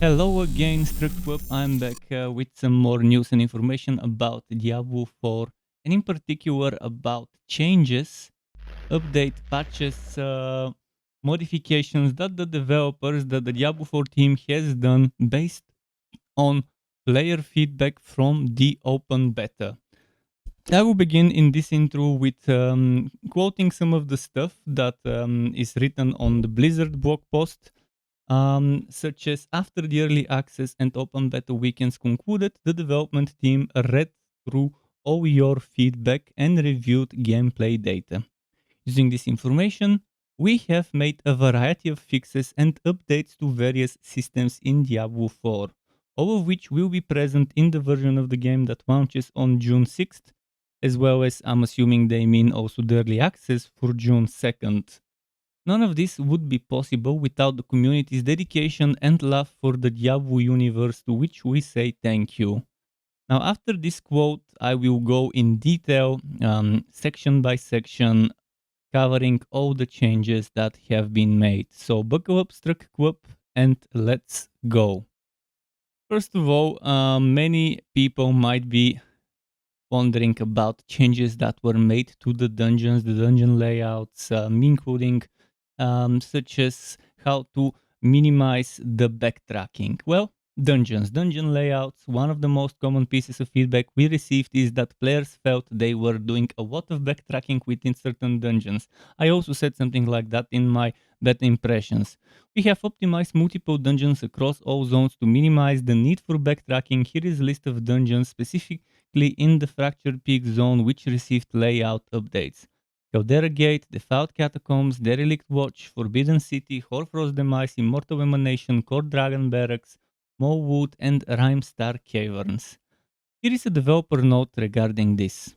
Hello again, Structweb. I'm back with some more news and information about Diablo 4, and in particular about changes, update patches, modifications that the Diablo 4 team has done based on player feedback from the open beta. I will begin in this intro with quoting some of the stuff that is written on the Blizzard blog post, such as after the early access and open beta weekends concluded, the development team read through all your feedback and reviewed gameplay data. Using this information, we have made a variety of fixes and updates to various systems in Diablo 4, all of which will be present in the version of the game that launches on June 6th, as well as I'm assuming they mean also the early access for June 2nd. None of this would be possible without the community's dedication and love for the Diablo universe, to which we say thank you. Now, after this quote, I will go in detail, section by section, covering all the changes that have been made. So, buckle up, Struck and let's go. First of all, many people might be wondering about changes that were made to the dungeons, the dungeon layouts, including such as how to minimize the backtracking. Well, dungeon layouts. One of the most common pieces of feedback we received is that players felt they were doing a lot of backtracking within certain dungeons. I also said something like that in my beta impressions. We have optimized multiple dungeons across all zones to minimize the need for backtracking. Here is a list of dungeons specifically in the Fractured Peak zone which received layout updates. Caldera Gate, Defiant Catacombs, Derelict Watch, Forbidden City, Horfrost Demise, Immortal Emanation, Core Dragon Barracks, Molewood, and Rhymestar Caverns. Here is a developer note regarding this.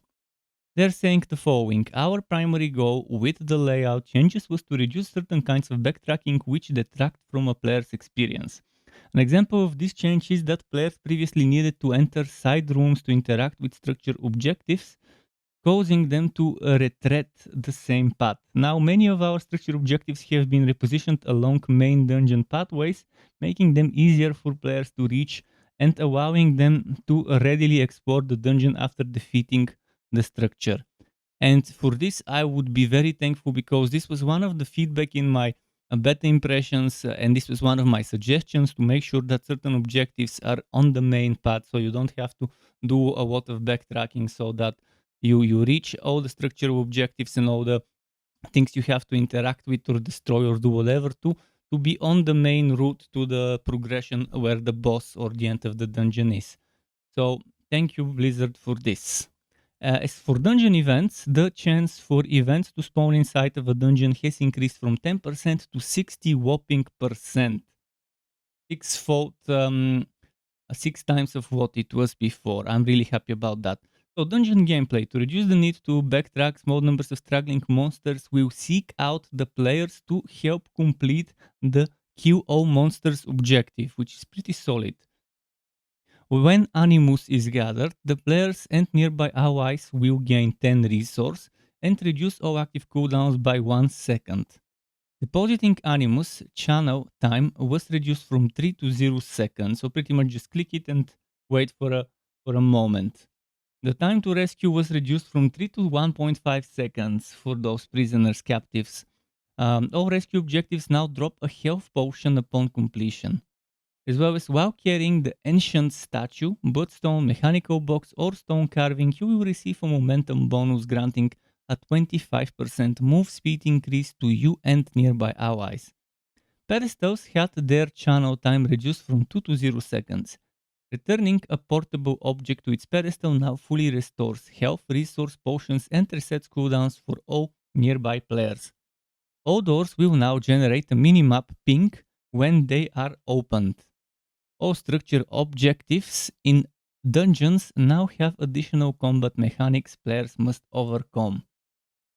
They're saying the following: our primary goal with the layout changes was to reduce certain kinds of backtracking which detract from a player's experience. An example of this change is that players previously needed to enter side rooms to interact with structure objectives, causing them to retread the same path. Now, many of our structure objectives have been repositioned along main dungeon pathways, making them easier for players to reach and allowing them to readily explore the dungeon after defeating the structure. And for this, I would be very thankful because this was one of the feedback in my beta impressions, and this was one of my suggestions to make sure that certain objectives are on the main path, so you don't have to do a lot of backtracking, so that you reach all the structural objectives and all the things you have to interact with or destroy or do whatever to be on the main route to the progression where the boss or the end of the dungeon is. So thank you, Blizzard, for this. As for dungeon events, the chance for events to spawn inside of a dungeon has increased from 10% to 60 whopping percent. Sixfold, 6 times of what it was before. I'm really happy about that. So dungeon gameplay. To reduce the need to backtrack, small numbers of struggling monsters will seek out the players to help complete the kill all monsters objective, which is pretty solid. When Animus is gathered, the players and nearby allies will gain 10 resource and reduce all active cooldowns by 1 second. Depositing Animus channel time was reduced from 3 to 0 seconds, so pretty much just click it and wait for a moment. The time to rescue was reduced from 3 to 1.5 seconds for those prisoners captives. All rescue objectives now drop a health potion upon completion. As well as while carrying the ancient statue, bloodstone, mechanical box, or stone carving, you will receive a momentum bonus granting a 25% move speed increase to you and nearby allies. Pedestals had their channel time reduced from 2 to 0 seconds. Returning a portable object to its pedestal now fully restores health, resource, potions, and resets cooldowns for all nearby players. All doors will now generate a minimap ping when they are opened. All structure objectives in dungeons now have additional combat mechanics players must overcome.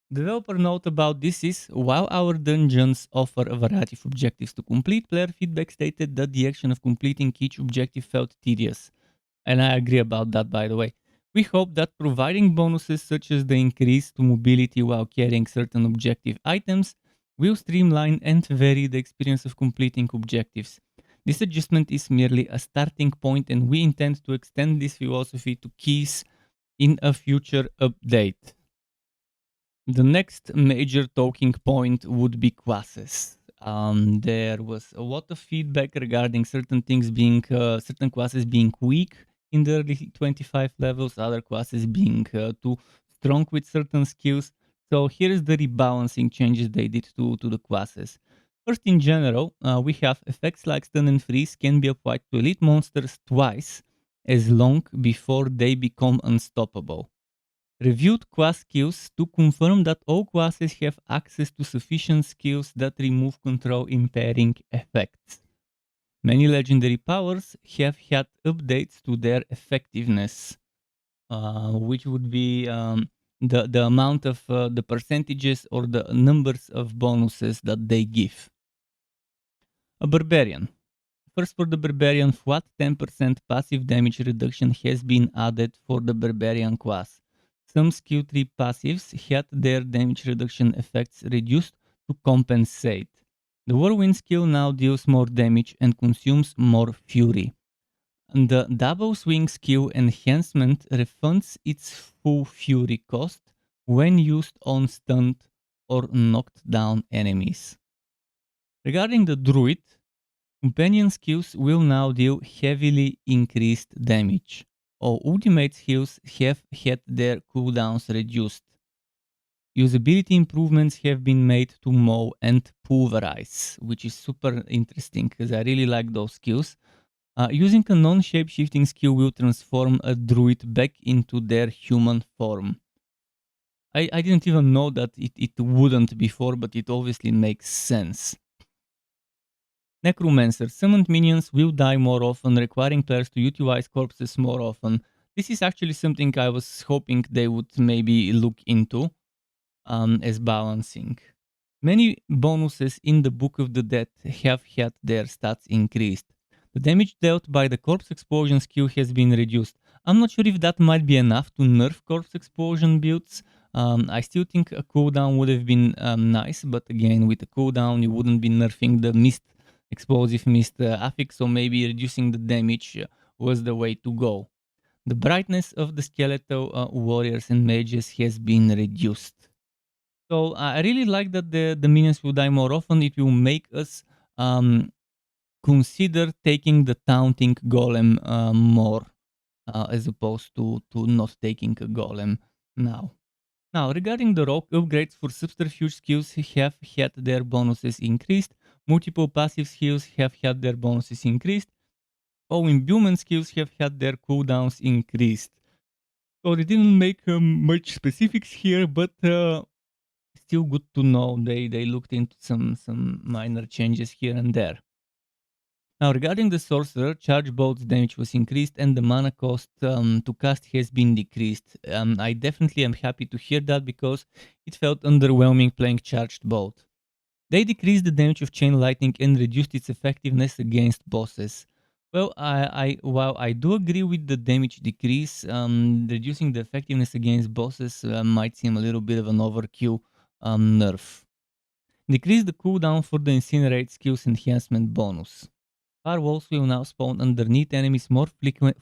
Developer note about this is, while our dungeons offer a variety of objectives to complete, player feedback stated that the action of completing each objective felt tedious. And I agree about that, by the way. We hope that providing bonuses such as the increase to mobility while carrying certain objective items will streamline and vary the experience of completing objectives. This adjustment is merely a starting point, and we intend to extend this philosophy to keys in a future update. The next major talking point would be classes. There was a lot of feedback regarding certain things being, certain classes being weak in the early 25 levels, other classes being too strong with certain skills. So here is the rebalancing changes they did to the classes. First, in general, we have effects like stun and freeze can be applied to elite monsters twice as long before they become unstoppable. Reviewed class skills to confirm that all classes have access to sufficient skills that remove control impairing effects. Many legendary powers have had updates to their effectiveness, which would be the amount of the percentages or the numbers of bonuses that they give. A barbarian. First, for the barbarian, flat 10% passive damage reduction has been added for the barbarian class. Some skill tree passives had their damage reduction effects reduced to compensate. The whirlwind skill now deals more damage and consumes more fury. And the double swing skill enhancement refunds its full fury cost when used on stunned or knocked down enemies. Regarding the druid, companion skills will now deal heavily increased damage. All ultimate skills have had their cooldowns reduced. Usability improvements have been made to mow and pulverize, which is super interesting because I really like those skills. Using a non-shape-shifting skill will transform a druid back into their human form. I didn't even know that it wouldn't before, but it obviously makes sense. Necromancer. Summoned minions will die more often, requiring players to utilize corpses more often. This is actually something I was hoping they would maybe look into as balancing. Many bonuses in the Book of the Dead have had their stats increased. The damage dealt by the corpse explosion skill has been reduced. I'm not sure if that might be enough to nerf corpse explosion builds. I still think a cooldown would have been nice, but again, with a cooldown, you wouldn't be nerfing the explosive mist affix, so maybe reducing the damage was the way to go. The brightness of the skeletal warriors and mages has been reduced. So I really like that the minions will die more often. It will make us consider taking the taunting golem more as opposed to not taking a golem now. Now, regarding the rogue upgrades for subterfuge skills have had their bonuses increased. Multiple passive skills have had their bonuses increased. All imbuement skills have had their cooldowns increased. So they didn't make much specifics here, but still good to know. They looked into some minor changes here and there. Now, regarding the sorcerer, charge bolt's damage was increased and the mana cost to cast has been decreased. I definitely am happy to hear that because it felt underwhelming playing charged bolt. They decreased the damage of chain lightning and reduced its effectiveness against bosses. Well, while I do agree with the damage decrease, reducing the effectiveness against bosses might seem a little bit of an overkill nerf. Decrease the cooldown for the incinerate skills enhancement bonus. Firewalls will now spawn underneath enemies more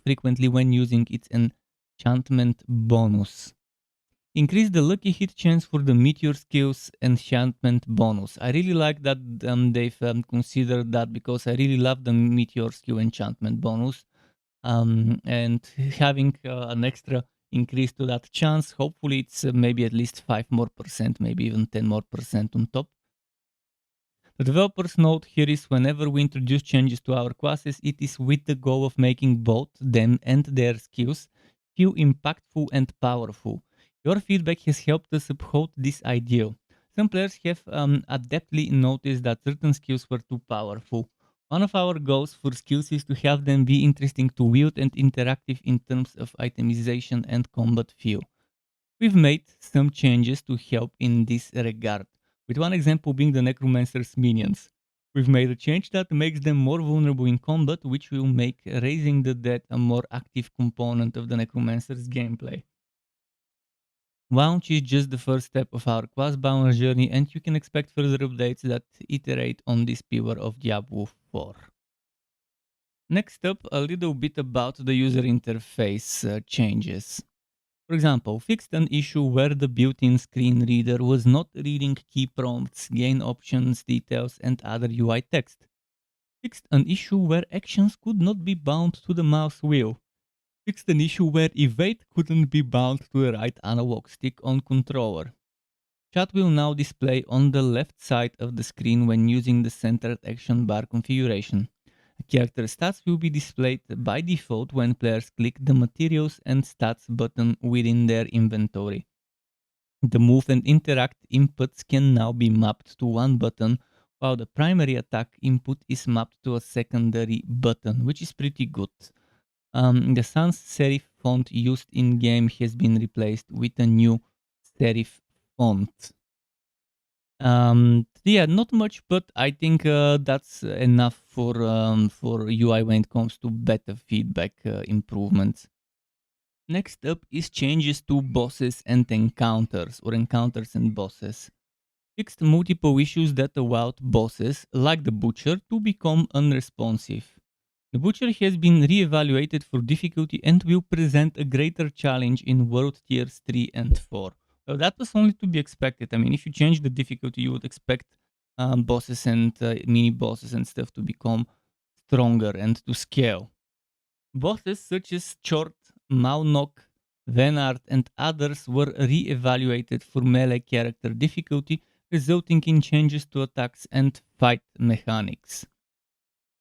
frequently when using its enchantment bonus. Increase the lucky hit chance for the meteor skills enchantment bonus. I really like that they've considered that because I really love the meteor skill enchantment bonus. And having an extra increase to that chance, hopefully it's maybe at least 5 more percent, maybe even 10 more percent on top. The developer's note here is whenever we introduce changes to our classes, it is with the goal of making both them and their skills feel impactful and powerful. Your feedback has helped us uphold this ideal. Some players have adeptly noticed that certain skills were too powerful. One of our goals for skills is to have them be interesting to wield and interactive in terms of itemization and combat feel. We've made some changes to help in this regard, with one example being the Necromancer's minions. We've made a change that makes them more vulnerable in combat, which will make raising the dead a more active component of the Necromancer's gameplay. Launch is just the first step of our class balance journey, and you can expect further updates that iterate on this pillar of Diablo 4. Next up, a little bit about the user interface changes. For example, fixed an issue where the built-in screen reader was not reading key prompts, gain options, details, and other UI text. Fixed an issue where actions could not be bound to the mouse wheel. Fixed an issue where evade couldn't be bound to the right analog stick on controller. Chat will now display on the left side of the screen when using the centered action bar configuration. Character stats will be displayed by default when players click the materials and stats button within their inventory. The move and interact inputs can now be mapped to one button, while the primary attack input is mapped to a secondary button, which is pretty good. The sans serif font used in game has been replaced with a new serif font. Yeah, not much, but I think that's enough for UI when it comes to better feedback improvements. Next up is changes to bosses and encounters, or encounters and bosses. Fixed multiple issues that allowed bosses, like the Butcher, to become unresponsive. The Butcher has been re-evaluated for difficulty and will present a greater challenge in World Tiers 3 and 4. So that was only to be expected. I mean, if you change the difficulty, you would expect bosses and mini bosses and stuff to become stronger and to scale. Bosses such as Chort, Maunok, Venard, and others were re-evaluated for melee character difficulty, resulting in changes to attacks and fight mechanics.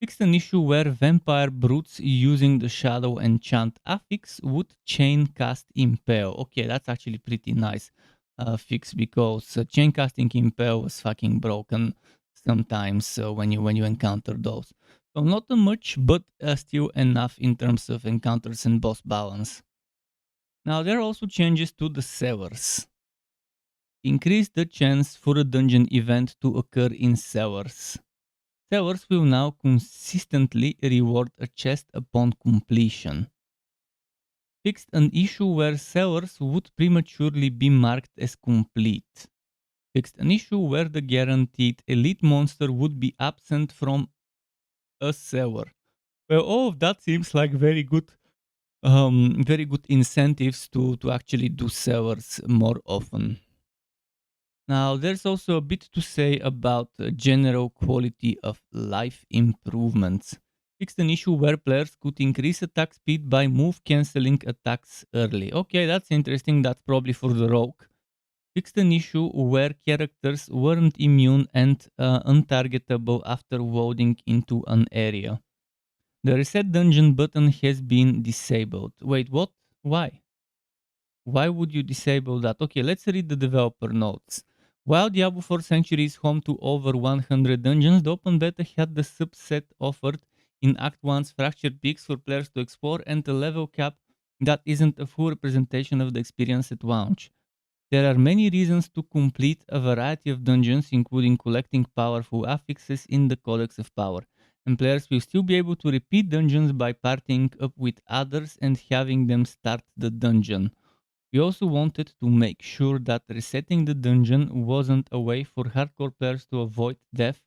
Fixed an issue where vampire brutes using the shadow enchant affix would chain cast impale. Okay, that's actually pretty nice fix because chain casting impale was fucking broken sometimes when you encounter those. So not too much, but still enough in terms of encounters and boss balance. Now there are also changes to the Cellars. Increase the chance for a dungeon event to occur in Cellars. Cellars will now consistently reward a chest upon completion. Fixed an issue where Cellars would prematurely be marked as complete. Fixed an issue where the guaranteed elite monster would be absent from a cellar. Well, all of that seems like very good incentives to actually do cellars more often. Now, there's also a bit to say about general quality of life improvements. Fixed an issue where players could increase attack speed by move cancelling attacks early. Okay, that's interesting. That's probably for the rogue. Fixed an issue where characters weren't immune and untargetable after wading into an area. The reset dungeon button has been disabled. Wait, what? Why? Why would you disable that? Okay, let's read the developer notes. While Diablo IV Sanctuary is home to over 100 dungeons, the open beta had the subset offered in Act 1's Fractured Peaks for players to explore and a level cap that isn't a full representation of the experience at launch. There are many reasons to complete a variety of dungeons, including collecting powerful affixes in the Codex of Power, and players will still be able to repeat dungeons by partying up with others and having them start the dungeon. We also wanted to make sure that resetting the dungeon wasn't a way for hardcore players to avoid death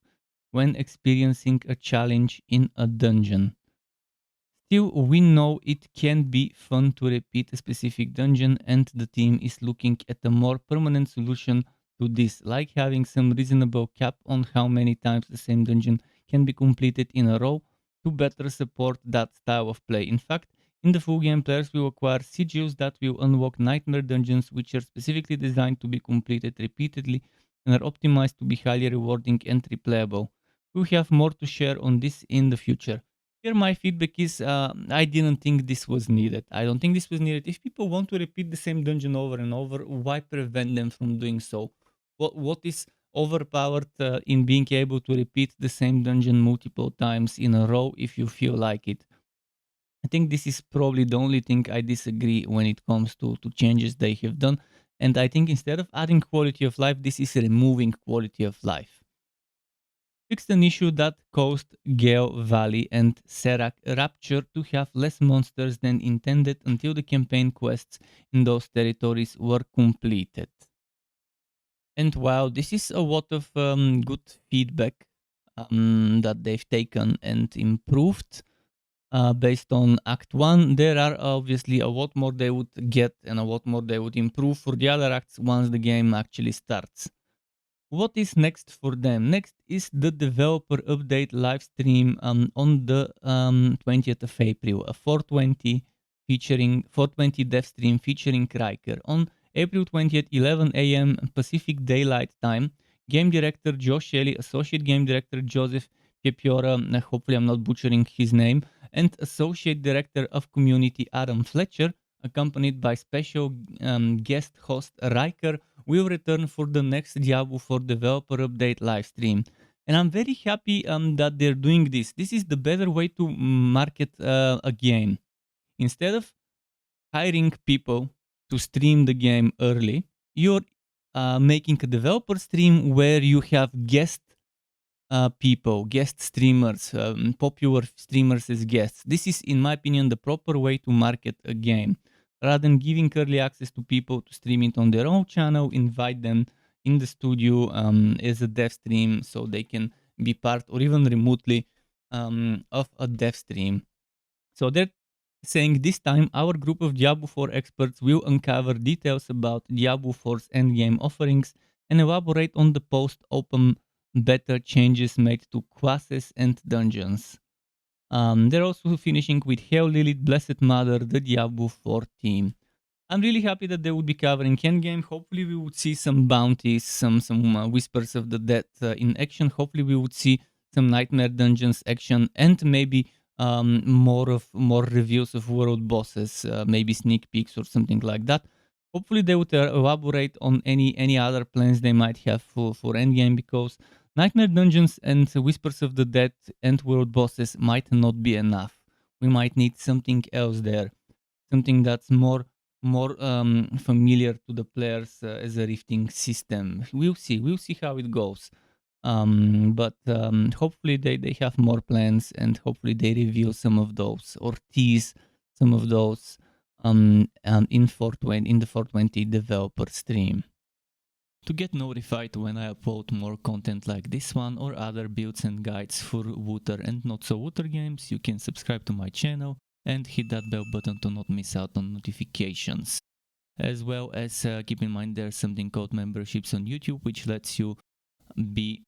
when experiencing a challenge in a dungeon. Still, we know it can be fun to repeat a specific dungeon, and the team is looking at a more permanent solution to this, like having some reasonable cap on how many times the same dungeon can be completed in a row to better support that style of play. In fact, in the full game, players will acquire sigils that will unlock nightmare dungeons, which are specifically designed to be completed repeatedly and are optimized to be highly rewarding and replayable. We'll have more to share on this in the future. Here my feedback is I didn't think this was needed. I don't think this was needed. If people want to repeat the same dungeon over and over, why prevent them from doing so? What is overpowered in being able to repeat the same dungeon multiple times in a row if you feel like it? I think this is probably the only thing I disagree when it comes to changes they have done. And I think instead of adding quality of life, this is removing quality of life. Fixed an issue that caused Gale Valley and Serac Rapture to have less monsters than intended until the campaign quests in those territories were completed. And while this is a lot of good feedback that they've taken and improved, based on Act 1. There are obviously a lot more they would get and a lot more they would improve for the other acts once the game actually starts. What is next for them? Next is the developer update live stream on the 20th of April, a 420 dev stream featuring Riker. On April 20th, 11 a.m. Pacific Daylight Time, game director Josh Shelley, associate game director Joseph Piepiora, hopefully I'm not butchering his name, and associate director of community Adam Fletcher, accompanied by special guest host Riker, will return for the next Diablo 4 developer update live stream. And I'm very happy that they're doing this. This is the better way to market a game. Instead of hiring people to stream the game early, you're making a developer stream where you have guest people, guest streamers, popular streamers as guests. This is, in my opinion, the proper way to market a game. Rather than giving early access to people to stream it on their own channel, invite them in the studio as a dev stream so they can be part or even remotely of a dev stream. So they're saying this time our group of Diablo 4 experts will uncover details about Diablo 4's endgame offerings and elaborate on the post-open beta changes made to classes and dungeons. They're also finishing with Hail Lilith, Blessed Mother, the Diablo 4 team. I'm really happy that they would be covering endgame. Hopefully we would see some bounties, some whispers of the dead in action. Hopefully we would see some Nightmare Dungeons action and maybe more reviews of world bosses, maybe sneak peeks or something like that. Hopefully they would elaborate on any other plans they might have for endgame, because Nightmare Dungeons and Whispers of the Dead and world bosses might not be enough. We might need something else there, something that's more familiar to the players as a rifting system. We'll see how it goes. But hopefully they have more plans, and hopefully they reveal some of those or tease some of those in 420 in the 420 developer stream. To get notified when I upload more content like this one or other builds and guides for Wooter and not so Wooter games, you can subscribe to my channel and hit that bell button to not miss out on notifications. As well as keep in mind there's something called memberships on YouTube, which lets you be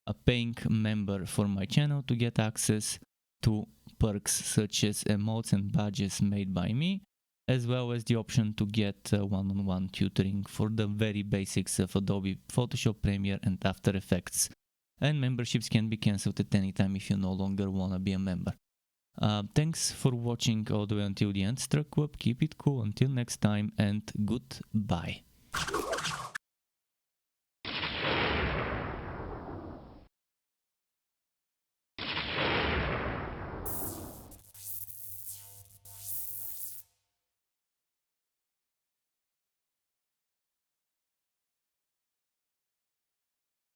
a paying member for my channel to get access to perks such as emotes and badges made by me, as well as the option to get one-on-one tutoring for the very basics of Adobe Photoshop, Premiere and After Effects. And memberships can be cancelled at any time if you no longer want to be a member. Thanks for watching all the way until the end, Struck Web. Keep it cool until next time, and goodbye.